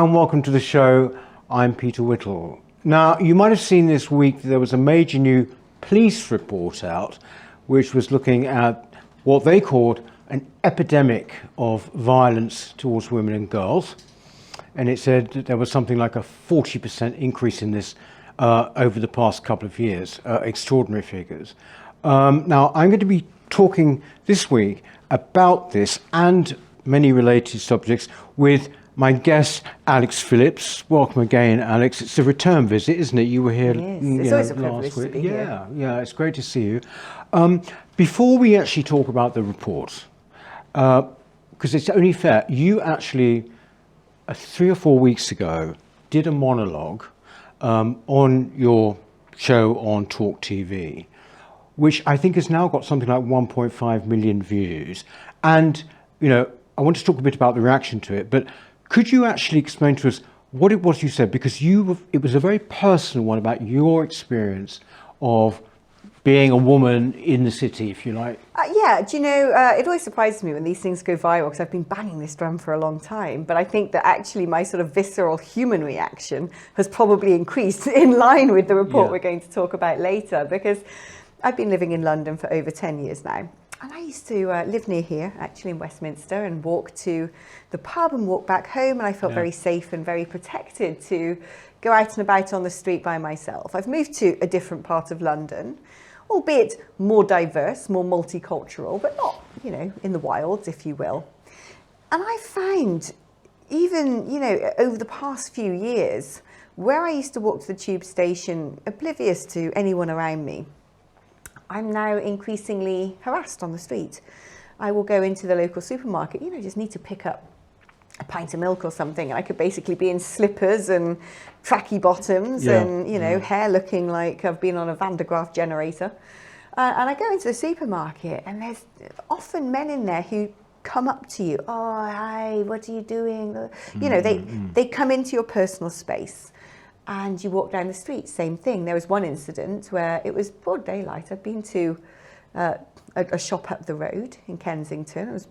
and welcome to the show. I'm Peter Whittle. Now, you might have seen this week there was a major new police report out which was looking at what they called an epidemic of violence towards women and girls. And it said that there was something like a 40% increase in this over the past couple of years, extraordinary figures. Now, I'm going to be talking this week about this and many related subjects with my guest, Alex Phillips. Welcome again, Alex. It's a return visit, isn't it? You were here It's always a privilege last week. to be here. Yeah, it's great to see you. Before we actually talk about the report, because it's only fair, you actually 3 or 4 weeks ago did a monologue on your show on Talk TV, which I think has now got something like 1.5 million views. And, you know, I want to talk a bit about the reaction to it, but could you actually explain to us what it was you said? Because it was a very personal one about your experience of being a woman in the city, if you like. Yeah, do you know, it always surprises me when these things go viral because I've been banging this drum for a long time. But I think that actually my sort of visceral human reaction has probably increased in line with the report we're going to talk about later, because I've been living in London for over 10 years now. And I used to live near here, actually in Westminster, and walk to the pub and walk back home. And I felt very safe and very protected to go out and about on the street by myself. I've moved to a different part of London, albeit more diverse, more multicultural, but not, you know, in the wilds, if you will. And I found, even, you know, over the past few years, where I used to walk to the tube station, oblivious to anyone around me, I'm now increasingly harassed on the street. I will go into the local supermarket, you know, just need to pick up a pint of milk or something, and I could basically be in slippers and tracky bottoms and, you know, hair looking like I've been on a Van de Graaff generator. And I go into the supermarket and there's often men in there who come up to you. Oh, hi, what are you doing? You know, they come into your personal space. And you walk down the street, same thing. There was one incident where it was broad daylight. I'd been to a shop up the road in Kensington. It was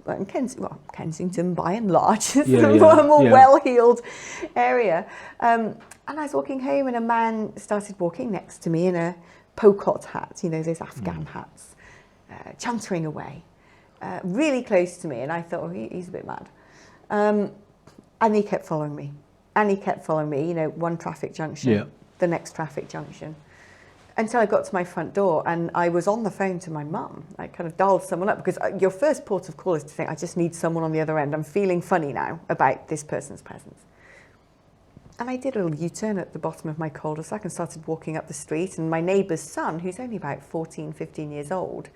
Kensington by and large. It's a more well-heeled area. And I was walking home and a man started walking next to me in a poquot hat, you know, those Afghan hats, chuntering away, really close to me. And I thought, oh, he's a bit mad. And he kept following me. And he kept following me, you know, one traffic junction, the next traffic junction, until I got to my front door and I was on the phone to my mum. I kind of dialed someone up because your first port of call is to think, I just need someone on the other end. I'm feeling funny now about this person's presence. And I did a little U-turn at the bottom of my cul-de-sac and started walking up the street. And my neighbour's son, who's only about 14, 15 years old,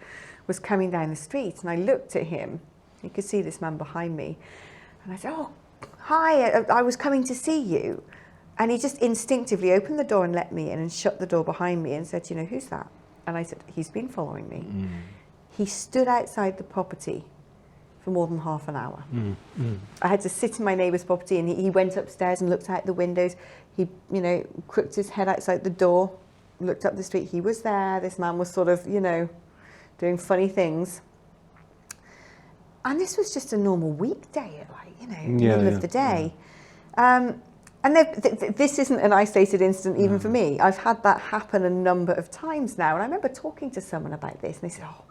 was coming down the street. And I looked at him. You could see this man behind me. And I said, oh, hi, I was coming to see you. And he just instinctively opened the door and let me in and shut the door behind me and said, you know, who's that? And I said, he's been following me. He stood outside the property for more than half an hour. I had to sit in my neighbour's property and he went upstairs and looked out the windows. He, you know, crooked his head outside the door, looked up the street. He was there. This man was sort of, you know, doing funny things. And this was just a normal weekday, like, you know, middle of the day. And this isn't an isolated incident even for me. I've had that happen a number of times now. And I remember talking to someone about this and they said, oh,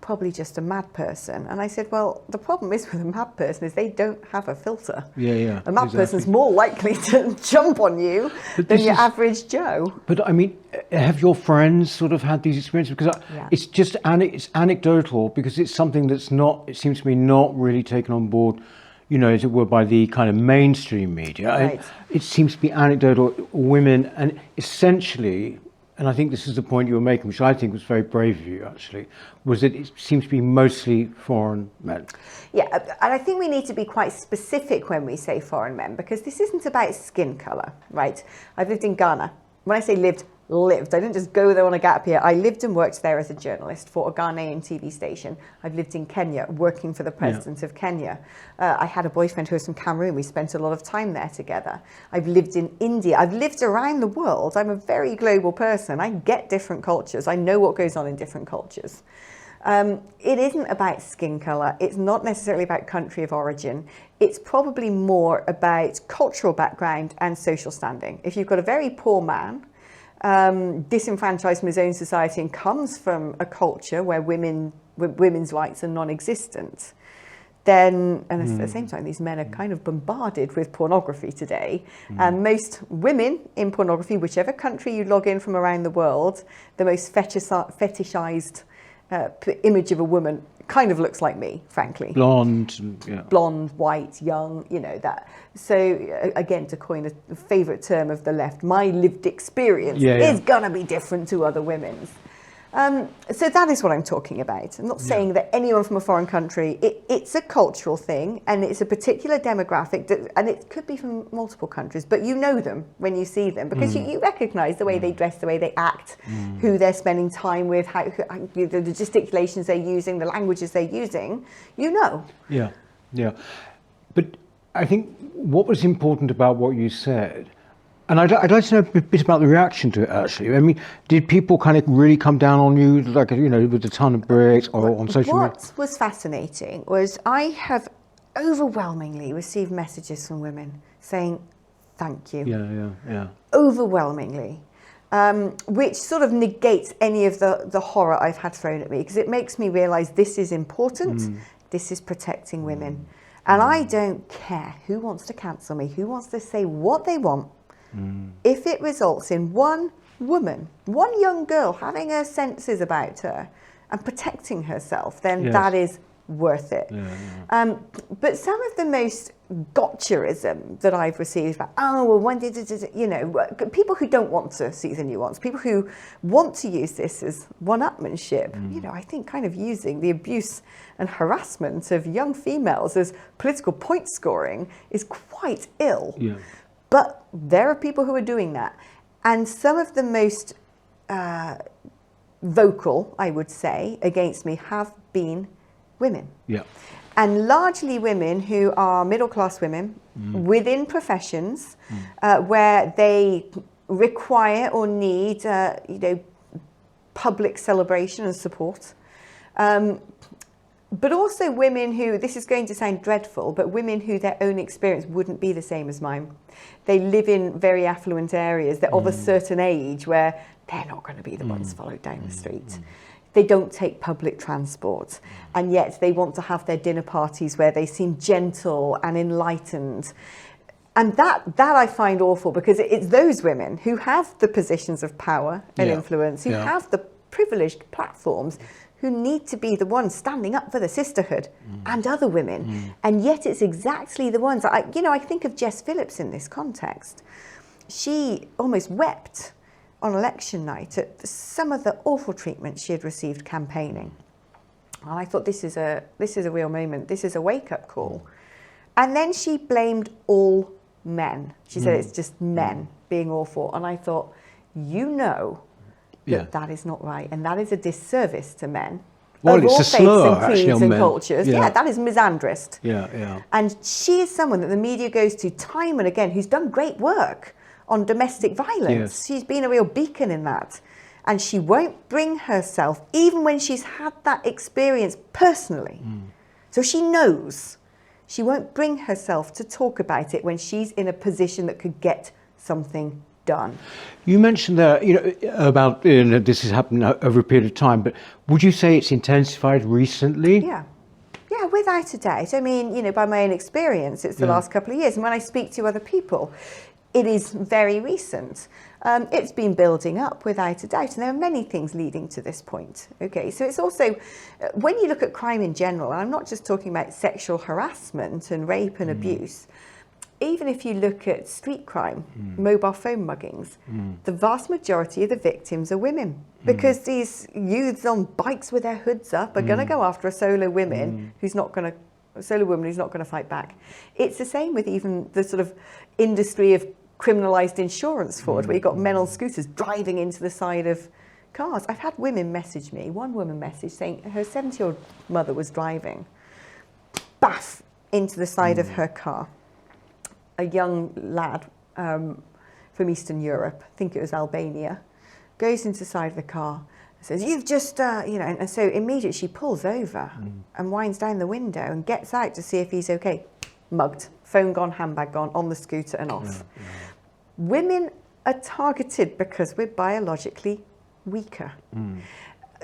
probably just a mad person. And I said, well, the problem is with a mad person is they don't have a filter. A mad person's more likely to jump on you than your average Joe. But I mean, have your friends sort of had these experiences? Because it's just it's anecdotal, because it's something that's not, it seems to me, not really taken on board, you know, as it were, by the kind of mainstream media. It seems to be anecdotal. Women, and essentially, and I think this is the point you were making, which I think was very brave of you actually, was that it seems to be mostly foreign men. Yeah, and I think we need to be quite specific when we say foreign men, because this isn't about skin colour, right? I've lived in Ghana. When I say lived, I didn't just go there on a gap year. I lived and worked there as a journalist for a Ghanaian TV station. I've lived in Kenya, working for the president of Kenya. I had a boyfriend who was from Cameroon. We spent a lot of time there together. I've lived in India. I've lived around the world. I'm a very global person. I get different cultures. I know what goes on in different cultures. It isn't about skin colour. It's not necessarily about country of origin. It's probably more about cultural background and social standing. If you've got a very poor man, disenfranchised from his own society and comes from a culture where women's rights are non-existent, then, and at the same time, these men are kind of bombarded with pornography today. And most women in pornography, whichever country you log in from around the world, the most fetishized image of a woman kind of looks like me, frankly. Blonde, yeah. Blonde, white, young, you know, that. So again, to coin a favourite term of the left, my lived experience is going to be different to other women's. So that is what I'm talking about. I'm not saying that anyone from a foreign country, it's a cultural thing and it's a particular demographic, and it could be from multiple countries, but you know them when you see them because you recognise the way they dress, the way they act, who they're spending time with, how the gesticulations they're using, the languages they're using, you know. Yeah, yeah. But I think what was important about what you said, and I'd like to know a bit about the reaction to it, actually. I mean, did people kind of really come down on you, like, you know, with a ton of bricks or on social media? What was fascinating was I have overwhelmingly received messages from women saying, thank you. Yeah. Overwhelmingly. Which sort of negates any of the horror I've had thrown at me, because it makes me realise this is important, this is protecting women. And I don't care who wants to cancel me, who wants to say what they want. If it results in one woman, one young girl having her senses about her and protecting herself, then that is worth it. But some of the most gotchaism that I've received, like, oh, well, when did it, you know, people who don't want to see the nuance, people who want to use this as one-upmanship, you know, I think kind of using the abuse and harassment of young females as political point scoring is quite ill. But there are people who are doing that. And some of the most vocal, I would say, against me have been women. And largely women who are middle-class women within professions where they require or need, you know, public celebration and support. But also women who, this is going to sound dreadful, but women who their own experience wouldn't be the same as mine. They live in very affluent areas. They're of a certain age where they're not going to be the ones followed down the street. They don't take public transport, and yet they want to have their dinner parties where they seem gentle and enlightened. And that I find awful, because it's those women who have the positions of power and influence, who have the privileged platforms, who need to be the ones standing up for the sisterhood and other women. And yet it's exactly the ones, I think of Jess Phillips in this context. She almost wept on election night at some of the awful treatment she had received campaigning. And I thought, this is a real moment. This is a wake-up call. And then she blamed all men. She said it's just men being awful. And I thought, you know, that is not right, and that is a disservice to men. Well, it's a slur, and creeds actually, on and men. cultures. That is misandrist. Yeah. And she is someone that the media goes to time and again, who's done great work on domestic violence. She's been a real beacon in that. And she won't bring herself, even when she's had that experience personally. So she knows. She won't bring herself to talk about it when she's in a position that could get something done. You mentioned that, about this has happened over a period of time, but would you say it's intensified recently? Yeah, without a doubt. I mean, by my own experience, it's the last couple of years. And when I speak to other people, it is very recent. It's been building up without a doubt. And there are many things leading to this point. Okay, so it's also, when you look at crime in general, and I'm not just talking about sexual harassment and rape and abuse, even if you look at street crime, mobile phone muggings, the vast majority of the victims are women, because these youths on bikes with their hoods up are going to go after a solo woman who's not going to fight back. It's the same with even the sort of industry of criminalised insurance fraud, where you've got men on scooters driving into the side of cars. I've had women message me, one woman message saying her 70-year-old mother was driving, baff, into the side of her car. A young lad from Eastern Europe, I think it was Albania, goes into the side of the car says, "You've just, and so immediately she pulls over and winds down the window and gets out to see if he's okay. Mugged, phone gone, handbag gone, on the scooter and off. Yeah. Women are targeted because we're biologically weaker.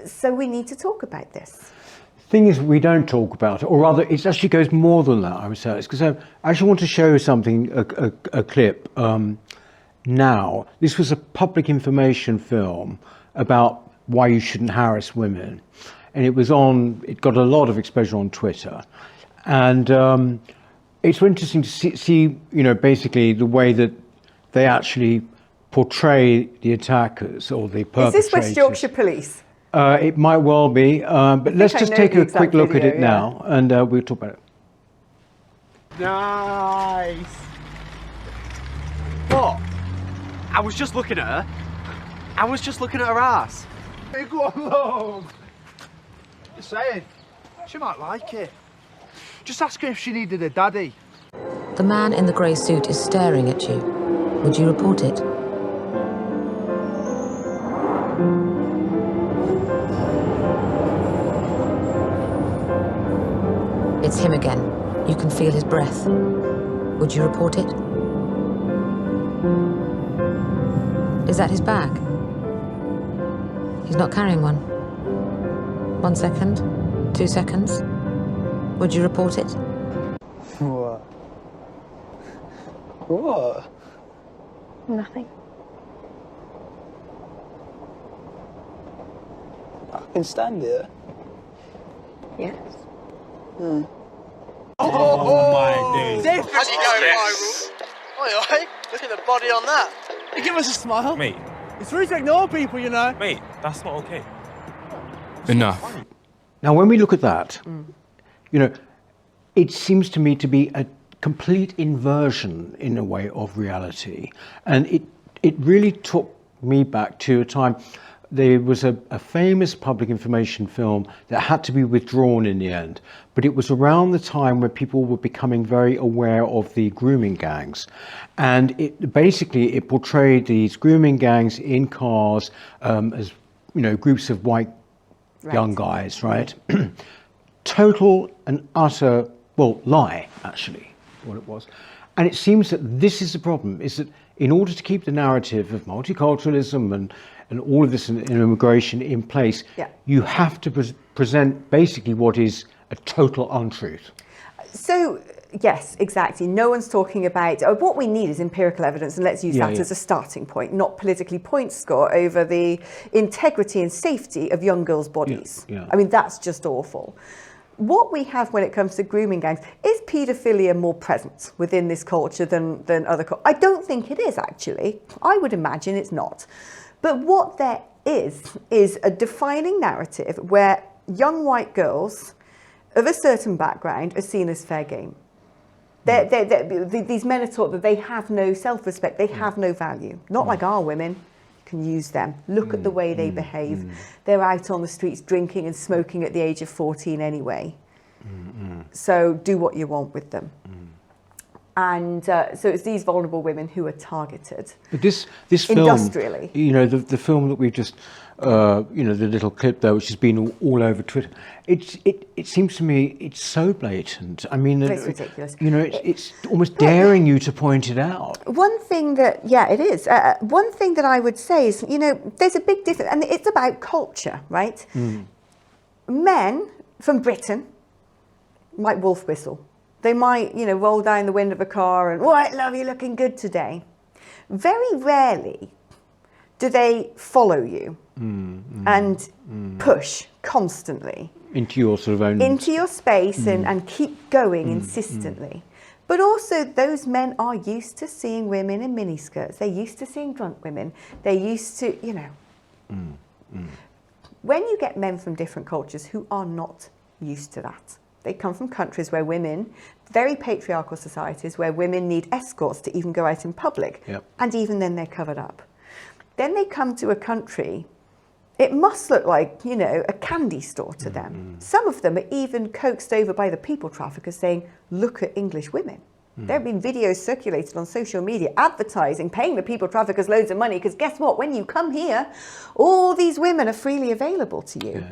So we need to talk about this. Thing is, we don't talk about it, or rather, it actually goes more than that, I would say. It's because I actually want to show something, a clip. Now, this was a public information film about why you shouldn't harass women. And it got a lot of exposure on Twitter. And it's interesting to see, basically the way that they actually portray the attackers or the perpetrators. Is this West Yorkshire Police? It might well be, but let's just take a quick look at it now, and we'll talk about it. Nice. What? I was just looking at her. I was just looking at her ass. Hey, go on, love. Just saying, she might like it. Just ask her if she needed a daddy. The man in the grey suit is staring at you. Would you report it? It's him again. You can feel his breath. Would you report it? Is that his bag? He's not carrying one. 1 second, 2 seconds. Would you report it? What? What? Nothing. I can stand here. Yes. Oh my days. How's it going viral? Oi, oi, look at the body on that. Give us a smile. Mate, It's rude to ignore people, you know. mate, that's not okay. Enough. Now, when we look at that, it seems to me to be a complete inversion, in a way, of reality. And it really took me back to a time. There was a famous public information film that had to be withdrawn in the end, but it was around the time where people were becoming very aware of the grooming gangs. And it portrayed these grooming gangs in cars as, groups of white young guys, right? Total and utter, lie, actually, what it was. And it seems that this is the problem, is that in order to keep the narrative of multiculturalism and all of this in immigration in place, you have to present basically what is a total untruth. So, yes, exactly. No one's talking about, what we need is empirical evidence, and let's use that as a starting point, not politically point score over the integrity and safety of young girls' bodies. I mean, that's just awful. What we have when it comes to grooming gangs, is paedophilia more present within this culture than other cultures? I don't think it is, actually. I would imagine it's not. But what there is a defining narrative where young white girls of a certain background are seen as fair game. These men are taught that they have no self-respect, they have no value. Not like our women. Can use them. Look at the way they behave. They're out on the streets drinking and smoking at the age of 14 anyway. So do what you want with them. And so it's these vulnerable women who are targeted. But this film, industrially, the film that we've just, the little clip there, which has been all over Twitter. It seems to me it's so blatant. I mean, it's ridiculous. It's almost daring you to point it out. One thing that, it is. One thing that I would say is, there's a big difference, and it's about culture, right? Men from Britain might wolf whistle. They might, roll down the window of a car and, "Right, love, you're looking good today." Very rarely do they follow you and push constantly into your sort of own... into your space and keep going insistently. But also those men are used to seeing women in miniskirts. They're used to seeing drunk women. They're used to, When you get men from different cultures who are not used to that, they come from countries where women, very patriarchal societies, where women need escorts to even go out in public. And even then they're covered up. Then they come to a country, it must look like, a candy store to them. Some of them are even coaxed over by the people traffickers saying, "Look at English women. There have been videos circulated on social media advertising, paying the people traffickers loads of money, because guess what? When you come here, all these women are freely available to you.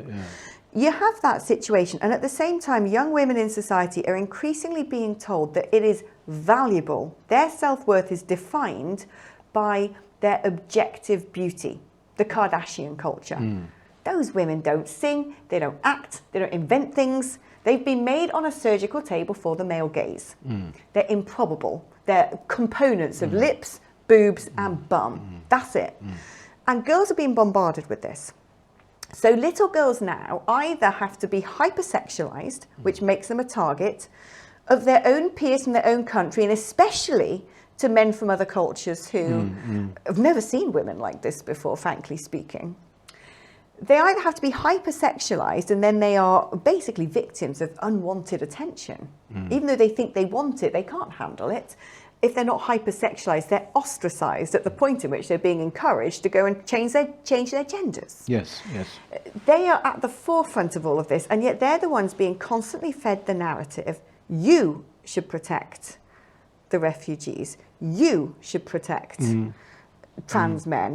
You have that situation, and at the same time, young women in society are increasingly being told that it is valuable. Their self-worth is defined by their objective beauty, the Kardashian culture. Those women don't sing, they don't act, they don't invent things. They've been made on a surgical table for the male gaze. They're improbable. They're components of lips, boobs, and bum. That's it. And girls are being bombarded with this. So little girls now either have to be hypersexualized, which makes them a target, of their own peers from their own country, and especially to men from other cultures who have never seen women like this before, frankly speaking. They either have to be hypersexualized, and then they are basically victims of unwanted attention. Even though they think they want it, they can't handle it. If they're not hypersexualized, they're ostracized at the point in which they're being encouraged to go and change their genders. Yes. They are at the forefront of all of this, and yet they're the ones being constantly fed the narrative. You should protect the refugees. You should protect trans men.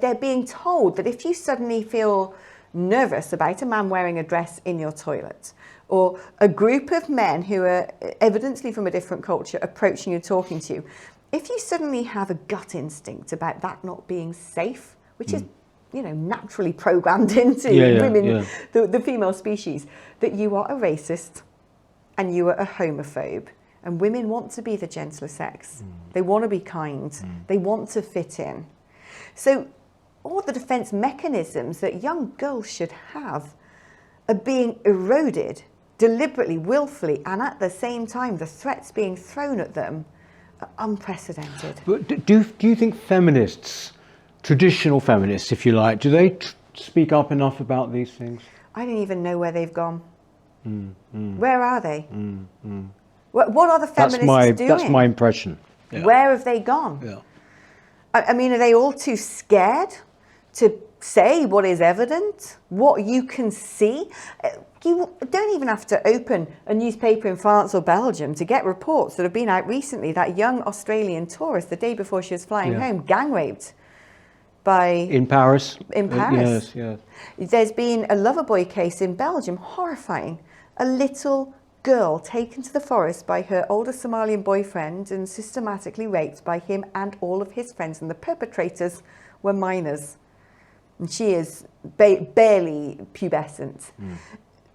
They're being told that if you suddenly feel nervous about a man wearing a dress in your toilet, or a group of men who are evidently from a different culture approaching you, talking to you, if you suddenly have a gut instinct about that not being safe, which is, naturally programmed into women, the female species, that you are a racist and you are a homophobe. And women want to be the gentler sex. They want to be kind. They want to fit in. So all the defense mechanisms that young girls should have are being eroded deliberately, willfully, and at the same time, the threats being thrown at them are unprecedented. But do you think feminists, traditional feminists, if you like, do they speak up enough about these things? I don't even know where they've gone. Where are they? What are the feminists doing? That's my impression. Yeah. Where have they gone? Yeah. I mean, are they all too scared to say what is evident, what you can see? You don't even have to open a newspaper in France or Belgium to get reports that have been out recently. That young Australian tourist, the day before she was flying home, gang raped by... In Paris? In Paris. Yes. There's been a Loverboy case in Belgium, horrifying. A little girl taken to the forest by her older Somalian boyfriend and systematically raped by him and all of his friends, and the perpetrators were minors. And she is barely pubescent.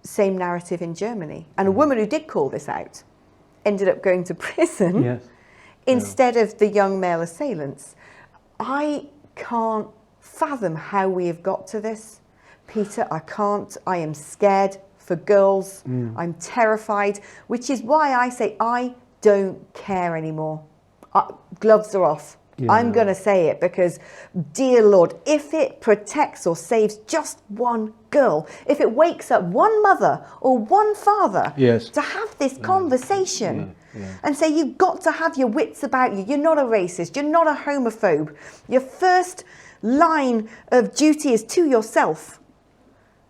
Same narrative in Germany. And a woman who did call this out ended up going to prison instead of the young male assailants. I can't fathom how we have got to this, Peter. I can't. I am scared for girls. I'm terrified, which is why I say I don't care anymore. Gloves are off. I'm going to say it because, dear Lord, if it protects or saves just one girl, if it wakes up one mother or one father to have this conversation and say, you've got to have your wits about you. You're not a racist. You're not a homophobe. Your first line of duty is to yourself.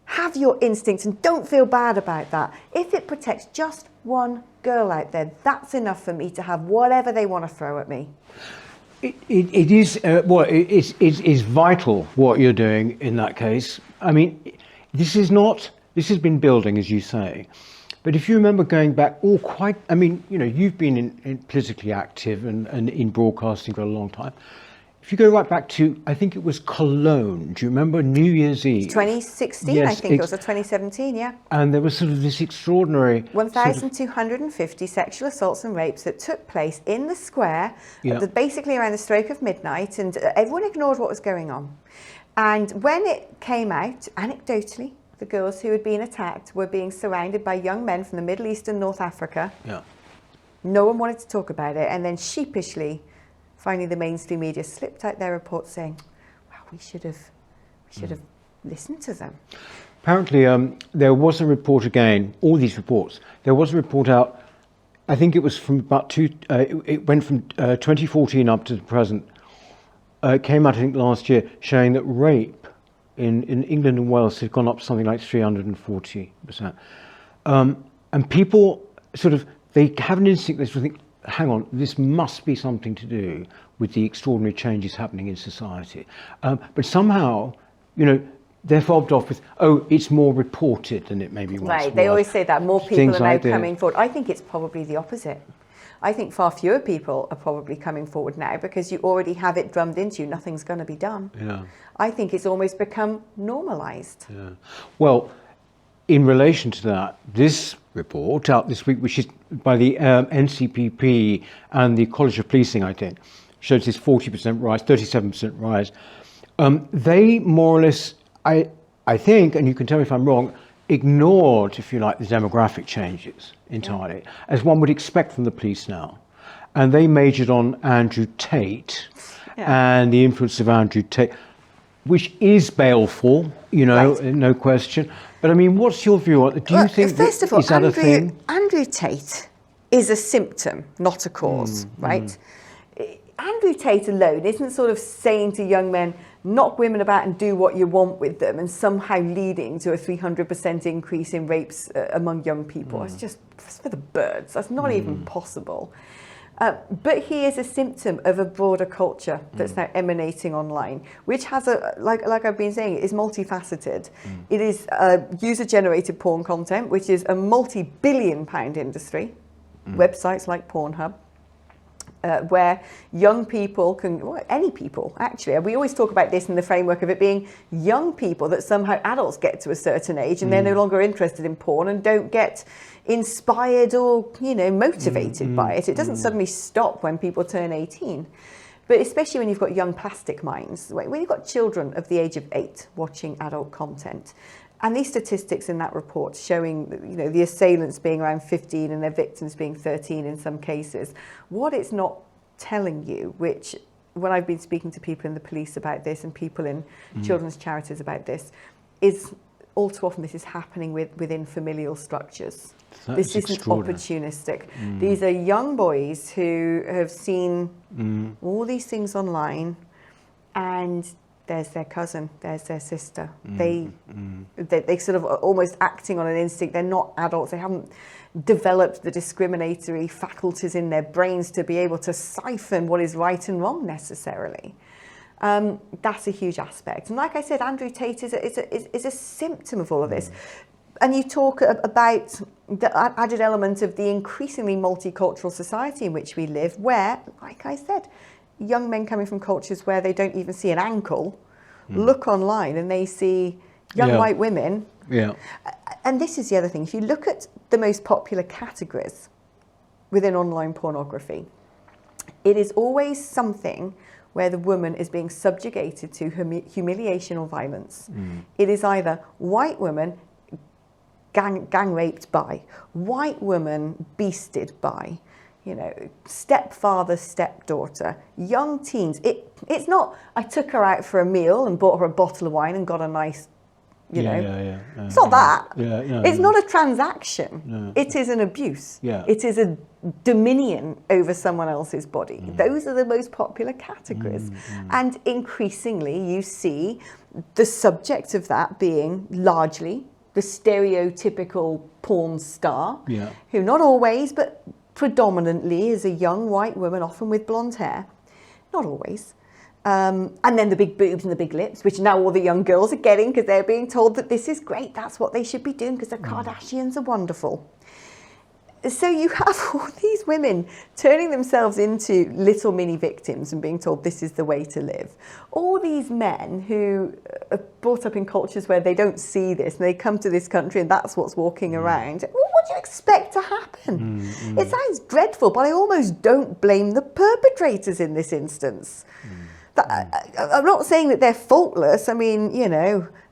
Have your instincts and don't feel bad about that. If it protects just one girl out there, that's enough for me to have whatever they want to throw at me. It is vital what you're doing in that case. I mean, this has been building, as you say. But if you remember going back, you've been in politically active and in broadcasting for a long time. If you go right back to, I think it was Cologne, do you remember New Year's Eve? 2016, yes, I think it was, or 2017, yeah. And there was sort of this extraordinary... 1,250 sexual assaults and rapes that took place in the square, basically around the stroke of midnight, and everyone ignored what was going on. And when it came out, anecdotally, the girls who had been attacked were being surrounded by young men from the Middle East and North Africa. No one wanted to talk about it, and then sheepishly, finally, the mainstream media slipped out their report saying, "Wow, we should have listened to them." Apparently, there was a report again. All these reports. There was a report out. I think it was from about it went from 2014 up to the present. It came out, I think, last year, showing that rape in England and Wales had gone up something like 340%. And people they have an instinct. They sort of think, hang on, this must be something to do with the extraordinary changes happening in society. But somehow, they're fobbed off with, oh, it's more reported than it maybe once was. Right, they always say that. More people Things are now like coming forward. I think it's probably the opposite. I think far fewer people are probably coming forward now because you already have it drummed into you. Nothing's going to be done. Yeah. I think it's almost become normalised. Yeah. Well, in relation to that, this report out this week, which is by the NCPP and the College of Policing, I think, shows this 40% rise, 37% rise. They more or less, I think, and you can tell me if I'm wrong, ignored, if you like, the demographic changes entirely, as one would expect from the police now. And they majored on Andrew Tate and the influence of Andrew Tate, which is baleful, no question. But I mean, what's your view on it? Do you think first of all, is that a thing? Andrew Tate is a symptom, not a cause, right? Andrew Tate alone isn't sort of saying to young men, knock women about and do what you want with them, and somehow leading to a 300% increase in rapes among young people. It's just for the birds. That's not even possible. But he is a symptom of a broader culture that's now emanating online, which has like I've been saying, is multifaceted. It is user-generated porn content, which is a multi-billion-pound industry. Websites like Pornhub. Where young people any people actually, we always talk about this in the framework of it being young people, that somehow adults get to a certain age and they're no longer interested in porn and don't get inspired or motivated by it. It doesn't suddenly stop when people turn 18. But especially when you've got young plastic minds, when you've got children of the age of 8 watching adult content. And these statistics in that report showing, the assailants being around 15 and their victims being 13 in some cases. What it's not telling you, which when I've been speaking to people in the police about this and people in children's charities about this, is all too often this is happening within familial structures. This isn't opportunistic. These are young boys who have seen all these things online, and there's their cousin, there's their sister. They sort of are almost acting on an instinct. They're not adults. They haven't developed the discriminatory faculties in their brains to be able to siphon what is right and wrong necessarily. That's a huge aspect. And like I said, Andrew Tate is a symptom of all of this. And you talk about the added element of the increasingly multicultural society in which we live, where, like I said, young men coming from cultures where they don't even see an ankle look online and they see young white women. Yeah. And this is the other thing. If you look at the most popular categories within online pornography, it is always something where the woman is being subjugated to humiliation or violence. It is either white woman gang raped by, white woman beasted by, stepfather, stepdaughter, young teens. It's not, I took her out for a meal and bought her a bottle of wine and got a nice, it's not that. It's not a transaction. It is an abuse. It is a dominion over someone else's body. Those are the most popular categories. And increasingly you see the subject of that being largely the stereotypical porn star, who not always, but predominantly is a young white woman, often with blonde hair. Not always. And then the big boobs and the big lips, which now all the young girls are getting because they're being told that this is great, that's what they should be doing because the Kardashians are wonderful. So you have all these women turning themselves into little mini victims and being told this is the way to live. All these men who are brought up in cultures where they don't see this and they come to this country and that's what's walking around. Well, what do you expect to happen? It sounds dreadful, but I almost don't blame the perpetrators in this instance. I'm not saying that they're faultless. I mean,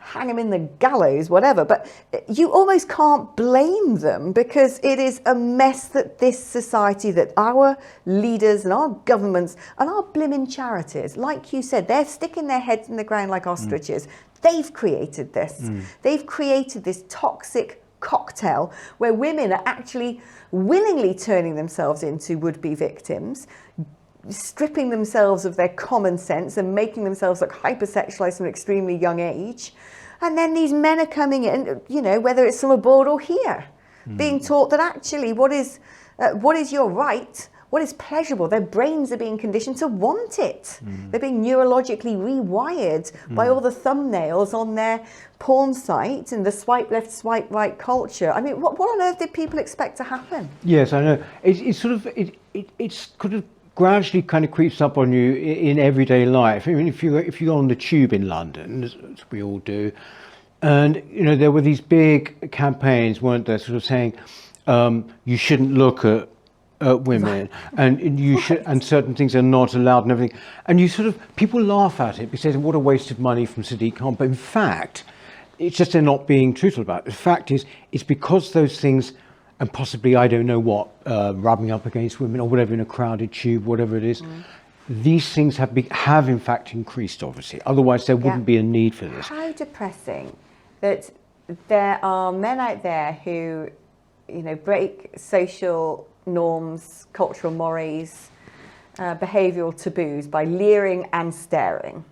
hang them in the gallows, whatever. But you almost can't blame them because it is a mess that this society, that our leaders and our governments and our blimmin' charities, like you said, they're sticking their heads in the ground like ostriches. They've created this. They've created this toxic cocktail where women are actually willingly turning themselves into would-be victims, stripping themselves of their common sense and making themselves look hypersexualized from an extremely young age. And then these men are coming in, whether it's from abroad or here, being taught that actually what is your right, what is pleasurable. Their brains are being conditioned to want it. They're being neurologically rewired by all the thumbnails on their porn site and the swipe left, swipe right culture. I mean, what on earth did people expect to happen? Yes, I know. It's sort of gradually kind of creeps up on you in everyday life. I mean, if you go on the tube in London, as we all do, and there were these big campaigns, weren't there, sort of saying you shouldn't look at women, and you should, and certain things are not allowed, and everything. And people laugh at it because what a waste of money from Sadiq Khan. But in fact, it's just they're not being truthful about it. The fact is, it's because those things, and possibly I don't know what, rubbing up against women or whatever in a crowded tube, whatever it is. These things have in fact increased, obviously. Otherwise, there wouldn't be a need for this. How depressing that there are men out there who, break social norms, cultural mores, behavioural taboos by leering and staring.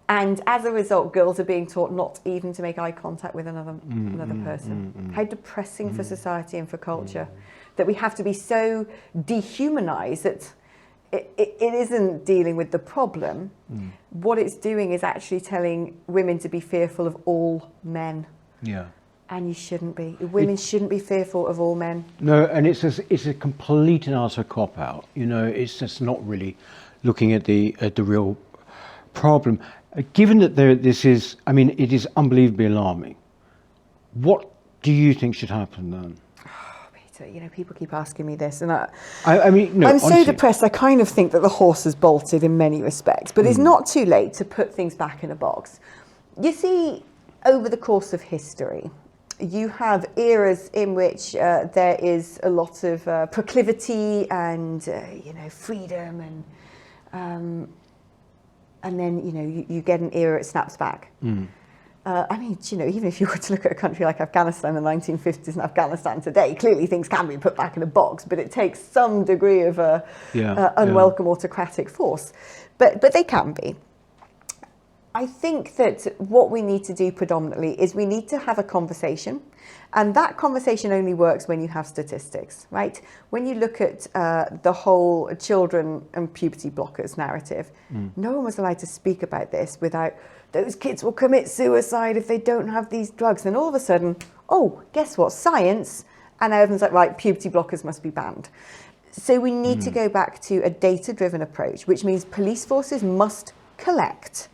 And as a result, girls are being taught not even to make eye contact with another person. How depressing for society and for culture that we have to be so dehumanized that it isn't dealing with the problem. What it's doing is actually telling women to be fearful of all men. Yeah. And you shouldn't be. Women shouldn't be fearful of all men. No, and it's a complete and utter cop-out. It's just not really looking at the real problem. Given that this is, it is unbelievably alarming. What do you think should happen then? Peter, people keep asking me this, and I'm honestly, so depressed. I kind of think that the horse has bolted in many respects, but it's not too late to put things back in a box. You see, over the course of history, you have eras in which there is a lot of proclivity and freedom, and then you get an era it snaps back. Even if you were to look at a country like Afghanistan in the 1950s and Afghanistan today, clearly things can be put back in a box, but it takes some degree of unwelcome autocratic force. But they can be. I think that what we need to do predominantly is we need to have a conversation, and that conversation only works when you have statistics, right? When you look at the whole children and puberty blockers narrative, no one was allowed to speak about this without those kids will commit suicide if they don't have these drugs. And all of a sudden, oh, guess what? Science. And everyone's like, right, puberty blockers must be banned. So we need to go back to a data-driven approach, which means police forces must collect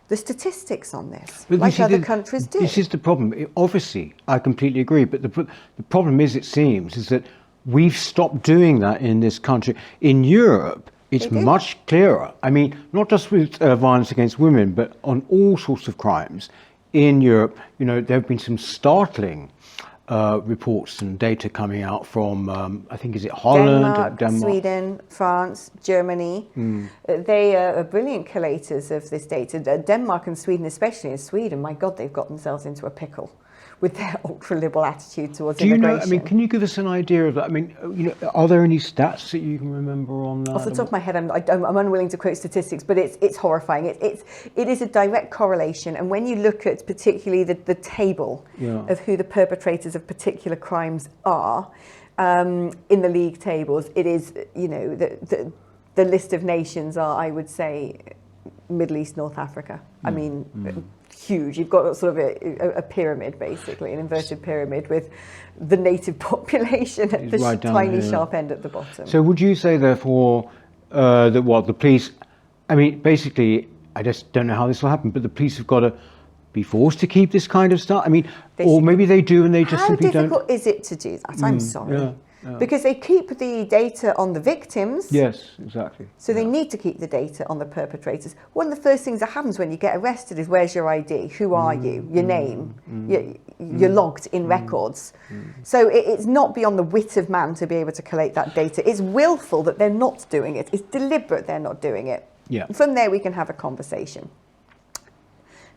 the statistics on this, like other countries do. This is the problem. Obviously, I completely agree. But the problem is, it seems, is that we've stopped doing that in this country. In Europe, it's much clearer. Not just with violence against women, but on all sorts of crimes. In Europe, there have been some startling reports and data coming out from, I think, is it Holland? Denmark, Sweden, France, Germany. They are brilliant collators of this data. Denmark and Sweden, especially in Sweden, my God, they've got themselves into a pickle with their ultra-liberal attitude towards immigration. Can you give us an idea of that? Are there any stats that you can remember on that? Off the top of my head, I'm unwilling to quote statistics, but it's horrifying. It is a direct correlation, and when you look at particularly the table of who the perpetrators of particular crimes are in the league tables, it is the list of nations are, I would say, Middle East, North Africa. Huge. You've got sort of a pyramid, basically, an inverted pyramid with the native population at the tiny sharp end at the bottom. So would you say, therefore, that the police, basically, I just don't know how this will happen, but the police have got to be forced to keep this kind of stuff? Or maybe they do and they just simply don't. How difficult is it to do that? I'm sorry. Because they keep the data on the victims. Yes, exactly. So they need to keep the data on the perpetrators. One of the first things that happens when you get arrested is, where's your ID? Who are you? Your name? You're logged in records. So it's not beyond the wit of man to be able to collate that data. It's willful that they're not doing it. It's deliberate they're not doing it. Yeah. From there we can have a conversation.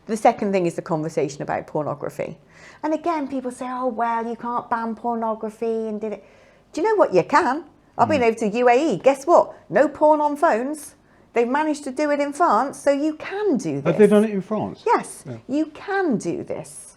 The second thing is the conversation about pornography. And again, people say, oh, well, you can't ban pornography and did it. Do you know what? You can. I've been over to UAE. Guess what? No porn on phones. They've managed to do it in France, so you can do this. Have they done it in France? Yes, you can do this.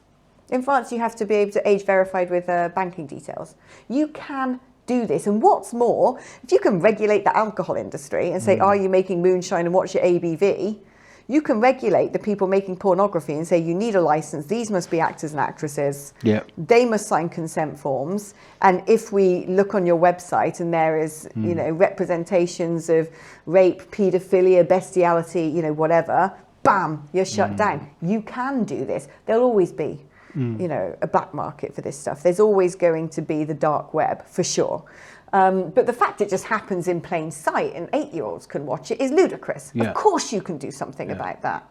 In France, you have to be able to age verified with banking details. You can do this. And what's more, if you can regulate the alcohol industry and say, are you making moonshine and what's your ABV? You can regulate the people making pornography and say, you need a license. These must be actors and actresses. Yeah. They must sign consent forms. And if we look on your website and there is, you know, representations of rape, paedophilia, bestiality, you know, whatever, bam, you're shut down. You can do this. There'll always be, you know, a black market for this stuff. There's always going to be the dark web, for sure. But the fact it just happens in plain sight and 8-year-olds can watch it is ludicrous. Yeah. Of course you can do something about that.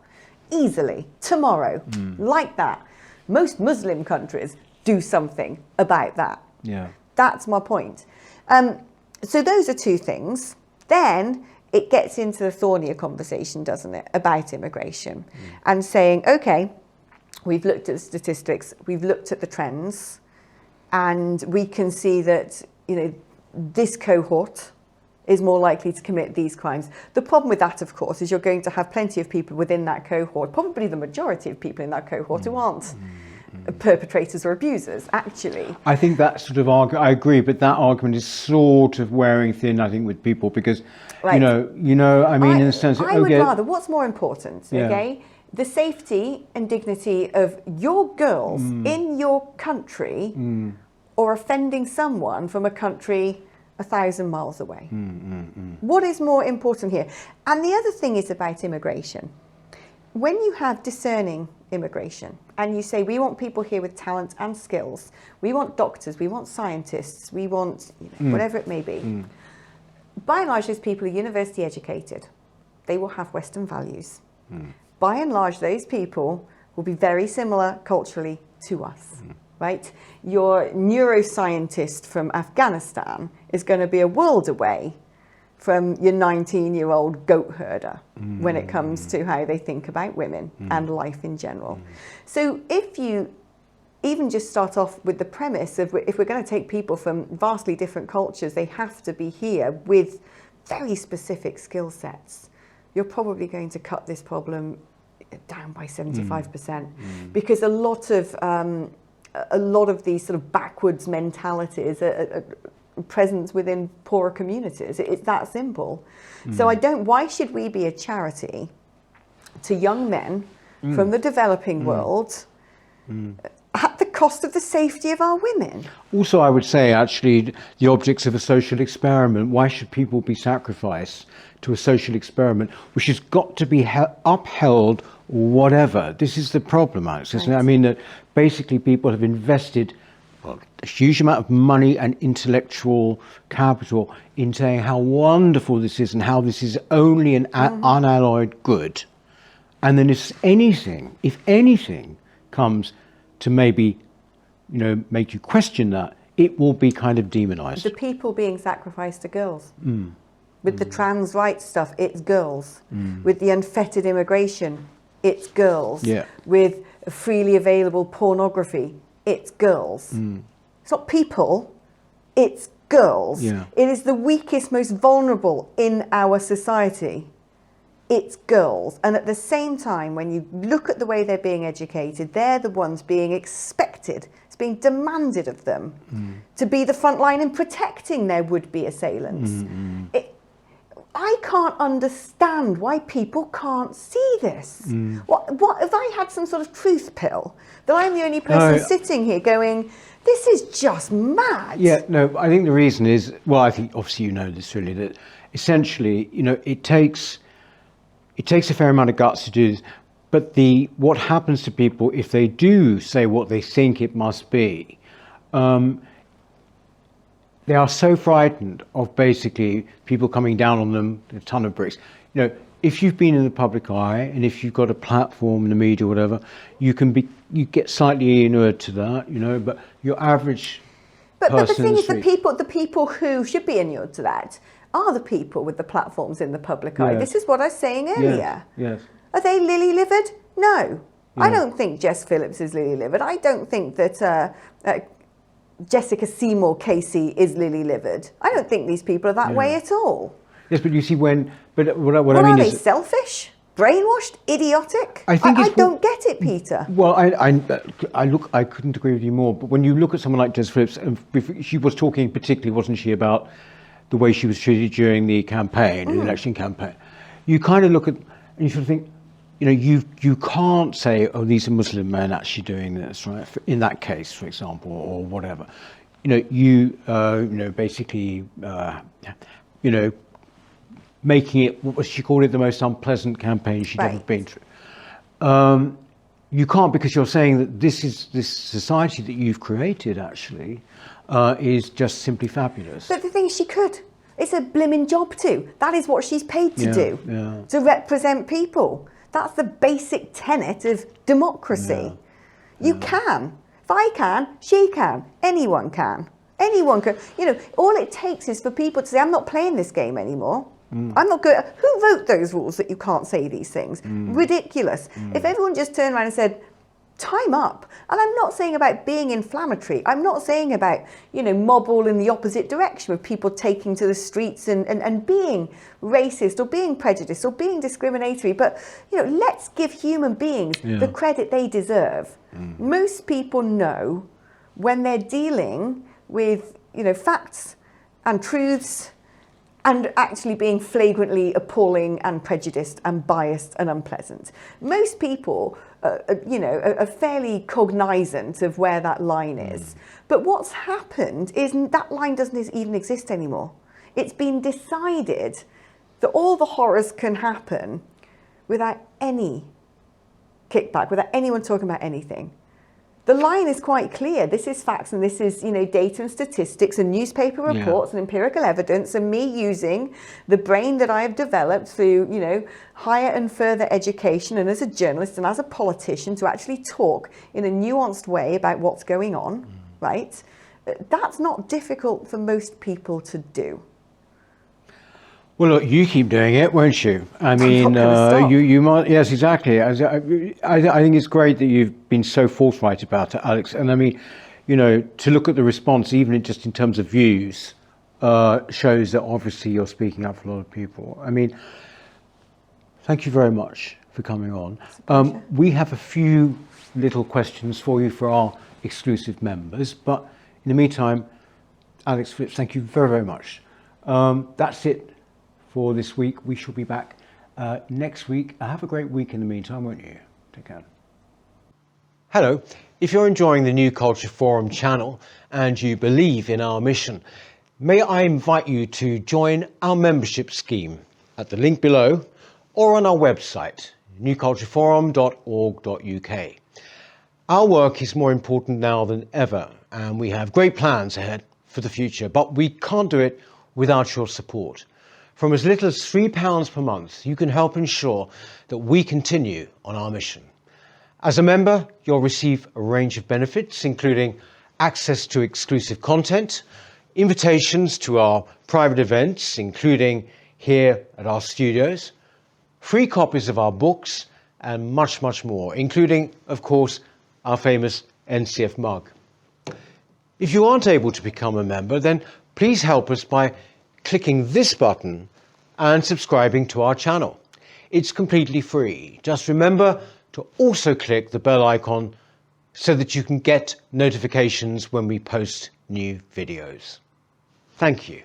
Easily. Tomorrow. Like that. Most Muslim countries do something about that. Yeah. That's my point. So those are two things. Then it gets into the thornier conversation, doesn't it, about immigration and saying, okay, we've looked at the statistics, we've looked at the trends, and we can see that, you know, this cohort is more likely to commit these crimes. The problem with that, of course, is you're going to have plenty of people within that cohort, probably the majority of people in that cohort who aren't perpetrators or abusers, actually. I think that sort of I agree, but that argument is sort of wearing thin, I think, with people because, Right. you know, I mean, in the sense that, I would rather, what's more important, Yeah. okay? The safety and dignity of your girls in your country or offending someone from a country 1,000 miles away. What is more important here? And the other thing is about immigration. When you have discerning immigration and you say, we want people here with talent and skills, we want doctors, we want scientists, we want whatever it may be. By and large, those people are university educated. They will have Western values. By and large, those people will be very similar culturally to us. Right? Your neuroscientist from Afghanistan is going to be a world away from your 19-year-old goat herder when it comes to how they think about women and life in general. So if you even just start off with the premise of if we're going to take people from vastly different cultures, they have to be here with very specific skill sets, you're probably going to cut this problem down by 75% because a lot of these sort of backwards mentalities are present within poorer communities. It's that simple. So why should we be a charity to young men from the developing world at the cost of the safety of our women? Also, I would say, actually, the objects of a social experiment, why should people be sacrificed to a social experiment, which has got to be upheld whatever? This is the problem, Alex, isn't it? I mean, that basically people have invested a huge amount of money and intellectual capital in saying how wonderful this is and how this is only an unalloyed good. And then if anything comes to maybe, you know, make you question that, it will be kind of demonized. The people being sacrificed are girls. With the trans rights stuff, it's girls. With the unfettered immigration, it's girls. Yeah. With freely available pornography, it's girls. It's not people, it's girls. Yeah. It is the weakest, most vulnerable in our society. It's girls. And at the same time, when you look at the way they're being educated, they're the ones being expected, it's being demanded of them to be the front line in protecting their would-be assailants. I can't understand why people can't see this. What if I had some sort of truth pill that I'm the only person sitting here going, this is just mad? Yeah, no, I think the reason is, well, I think obviously you know this really, that essentially, you know, it takes a fair amount of guts to do this, but what happens to people if they do say what they think it must be, they are so frightened of basically people coming down on them, a ton of bricks. You know, if you've been in the public eye and if you've got a platform in the media or whatever, you get slightly inured to that, you know, but your average person But the thing is, in the people who should be inured to that are the people with the platforms in the public eye. Yes. This is what I was saying earlier. Yes. Are they lily-livered? No. I don't think Jess Phillips is lily-livered. I don't think that Jessica Seymour Casey is lily-livered. I don't think these people are that way at all. Yes, but you see but what I What mean are they, is, selfish? brainwashed, idiotic? I think I it's- don't get it, Peter. Well, I couldn't agree with you more. But when you look at someone like Jez Phillips, she was talking particularly, wasn't she, about the way she was treated during the campaign, the election campaign. You kind of look at, and you sort of think, you know, you can't say, oh, these are Muslim men actually doing this, right? In that case, for example, or whatever. You know, you know, basically, you know, making it, what she called it, the most unpleasant campaign she'd ever been through. You can't, because you're saying that this society that you've created actually is just simply fabulous. But the thing is, she could. It's a blimmin' job too. That is what she's paid to do, to represent people. That's the basic tenet of democracy. You can. If I can, she can. Anyone can. Anyone can. You know, all it takes is for people to say, I'm not playing this game anymore. I'm not good. Who wrote those rules that you can't say these things? Ridiculous. If everyone just turned around and said, time up. And I'm not saying about being inflammatory. I'm not saying about, you know, mob all in the opposite direction with people taking to the streets and being racist or being prejudiced or being discriminatory. But, you know, let's give human beings the credit they deserve. Most people know when they're dealing with, you know, facts and truths and actually being flagrantly appalling and prejudiced and biased and unpleasant. Most people, you know, are fairly cognizant of where that line is. But what's happened is that line doesn't even exist anymore. It's been decided that all the horrors can happen without any kickback, without anyone talking about anything. The line is quite clear. This is facts and this is, you know, data and statistics and newspaper reports and empirical evidence and me using the brain that I have developed through, you know, higher and further education and as a journalist and as a politician to actually talk in a nuanced way about what's going on, right? That's not difficult for most people to do. Well, look, you keep doing it, won't you? I mean, you might. Yes, exactly. I think it's great that you've been so forthright about it, Alex. And I mean, you know, to look at the response, even just in terms of views, shows that obviously you're speaking up for a lot of people. I mean, thank you very much for coming on. We have a few little questions for you for our exclusive members, but in the meantime, Alex Phillips, thank you very, very much. That's it for this week. We shall be back next week. Have a great week in the meantime, won't you? Take care. Hello. If you're enjoying the New Culture Forum channel and you believe in our mission, may I invite you to join our membership scheme at the link below or on our website, newcultureforum.org.uk. Our work is more important now than ever, and we have great plans ahead for the future, but we can't do it without your support. From as little as £3 per month, you can help ensure that we continue on our mission. As a member, you'll receive a range of benefits, including access to exclusive content, invitations to our private events, including here at our studios, free copies of our books, and much, much more, including, of course, our famous NCF mug. If you aren't able to become a member, then please help us by clicking this button and subscribing to our channel. It's completely free. Just remember to also click the bell icon so that you can get notifications when we post new videos. Thank you.